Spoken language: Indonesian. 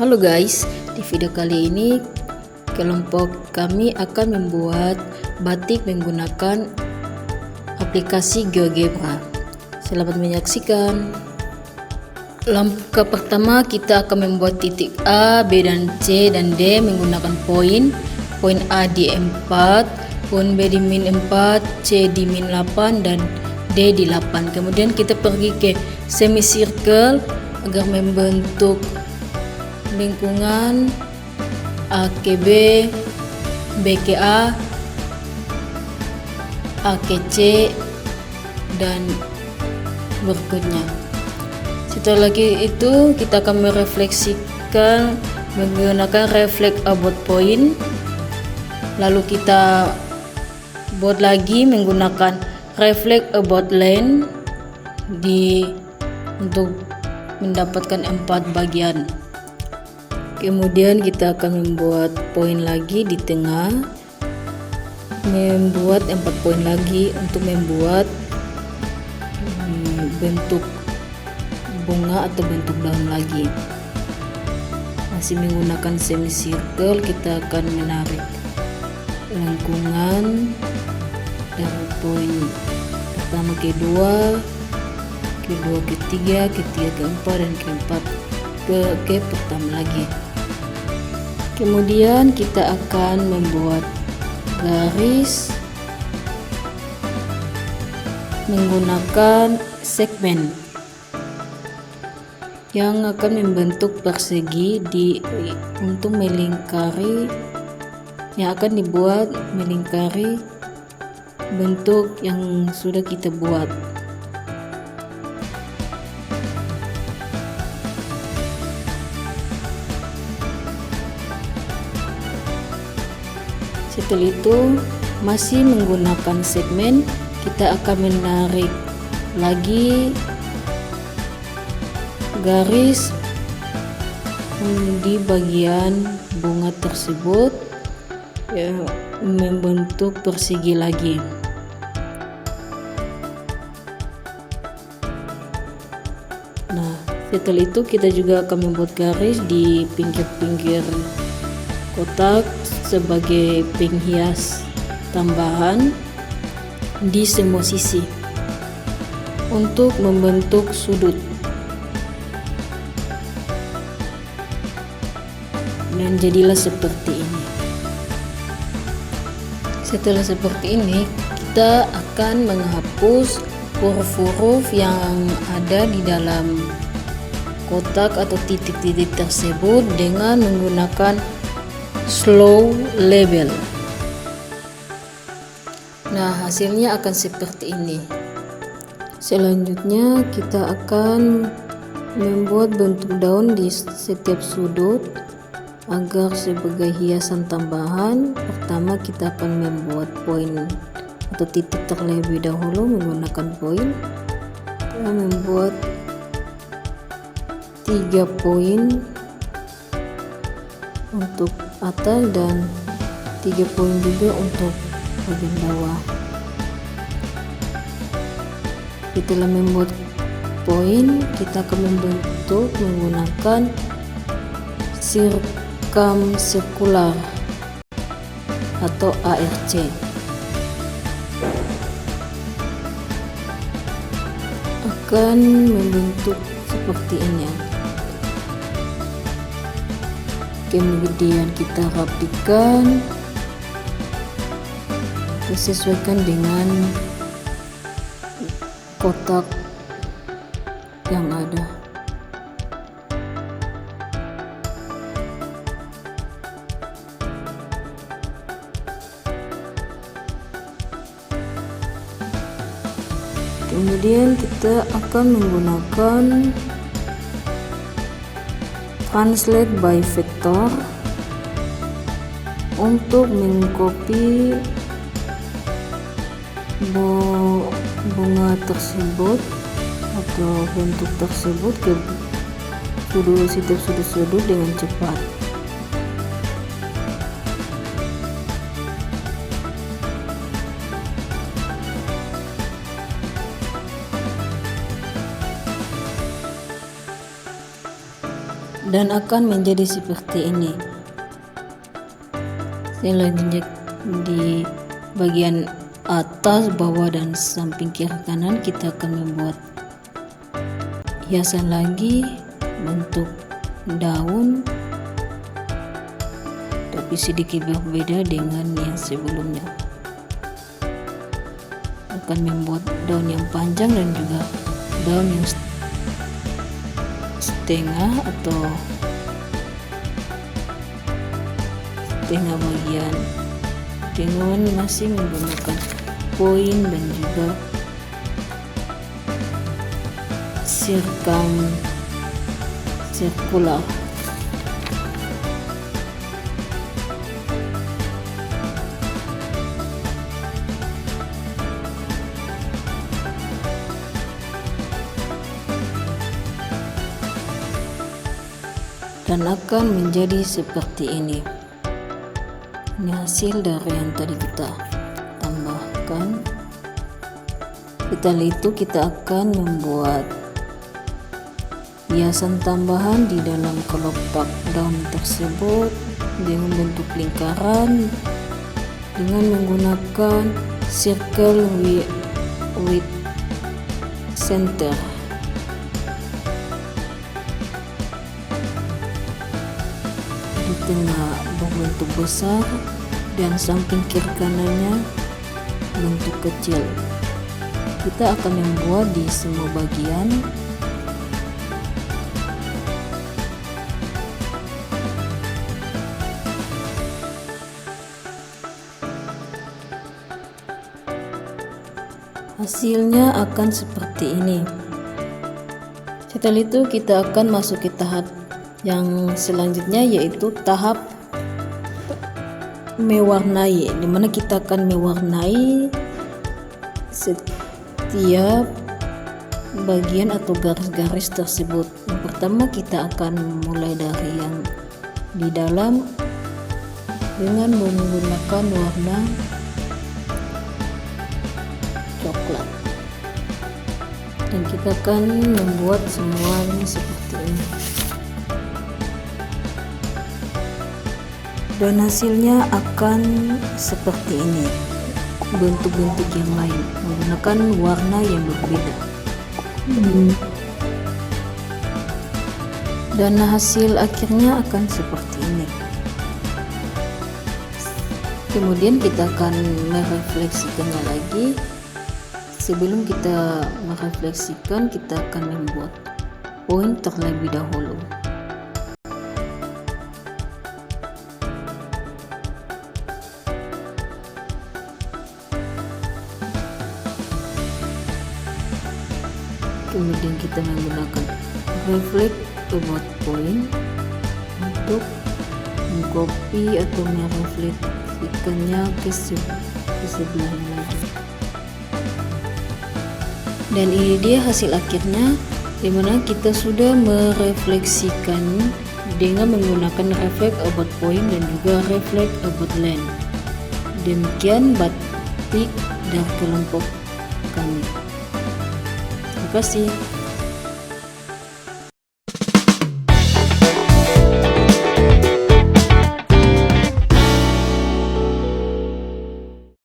Halo guys, di video kali ini kelompok kami akan membuat batik menggunakan aplikasi GeoGebra. Selamat menyaksikan. Langkah pertama kita akan membuat titik A, B dan C dan D menggunakan poin. Poin A di 4, poin B di min 4, C di min 8 dan D di 8. Kemudian kita pergi ke semicircle agar membentuk lingkungan A ke B, B ke A, A ke C dan berikutnya. Setelah itu kita akan merefleksikan menggunakan reflect about point. Lalu kita buat lagi menggunakan reflect about line untuk mendapatkan 4 bagian. Kemudian kita akan membuat poin lagi di tengah, membuat 4 poin lagi untuk membuat bentuk bunga atau bentuk daun lagi. Masih menggunakan semicircle, kita akan menarik lengkungan dari poin pertama ke kedua, ketiga, keempat dan keempat ke pertama lagi. Kemudian kita akan membuat garis menggunakan segmen yang akan membentuk persegi untuk melingkari yang akan dibuat melingkari bentuk yang sudah kita buat. Setelah itu masih menggunakan segmen, kita akan menarik lagi garis di bagian bunga tersebut ya, membentuk persegi lagi. Nah, setelah itu kita juga akan membuat garis di pinggir-pinggir kotak sebagai penghias tambahan di semua sisi untuk membentuk sudut. Dan jadilah seperti ini. Setelah seperti ini, kita akan menghapus huruf-huruf yang ada di dalam kotak atau titik-titik tersebut dengan menggunakan slow label. Nah, hasilnya akan seperti ini. Selanjutnya kita akan membuat bentuk daun di setiap sudut agar sebagai hiasan tambahan. Pertama kita akan membuat poin atau titik terlebih dahulu menggunakan poin. Kita membuat 3 poin untuk atas dan 3 poin juga untuk bagian bawah. Setelah membuat poin, kita akan membentuk menggunakan circumsircular atau ARC. Akan membentuk seperti ini. Kemudian kita rapikan, disesuaikan dengan kotak yang ada. Kemudian kita akan menggunakan translate by vector untuk mengcopy bunga tersebut atau bentuk tersebut ke setiap sudut-sudut dengan cepat. dan akan menjadi seperti ini. Selanjutnya di bagian atas, bawah, dan samping kiri kanan kita akan membuat hiasan lagi bentuk daun, tapi sedikit berbeda dengan yang sebelumnya. Akan membuat daun yang panjang dan juga daun yang setengah atau setengah bagian, dengan masih menggunakan poin dan juga sirkular. Dan akan menjadi seperti ini. Ini hasil dari yang tadi kita tambahkan. Setelah itu kita akan membuat hiasan tambahan di dalam kelopak daun tersebut dengan bentuk lingkaran dengan menggunakan circle with center. Di tengah berbentuk besar dan samping kiri kanannya bentuk kecil. Kita akan membuat di semua bagian. Hasilnya akan seperti ini. Setelah itu kita akan masuk ke tahap yang selanjutnya, yaitu tahap mewarnai, dimana kita akan mewarnai setiap bagian atau garis-garis tersebut. Yang pertama kita akan mulai dari yang di dalam dengan menggunakan warna coklat, dan kita akan membuat semuanya seperti ini. Dan hasilnya akan seperti ini, bentuk-bentuk yang lain menggunakan warna yang berbeda. Dan hasil akhirnya akan seperti ini. Kemudian kita akan merefleksikannya lagi. Sebelum kita merefleksikan, kita akan membuat poin terlebih dahulu. Kemudian kita menggunakan reflect about point untuk mengcopy atau merefleksikannya ke sebelah lagi. Dan ini dia hasil akhirnya, dimana kita sudah merefleksikan dengan menggunakan reflect about point dan juga reflect about line. Demikian batik dari kelompok kami. Terima kasih.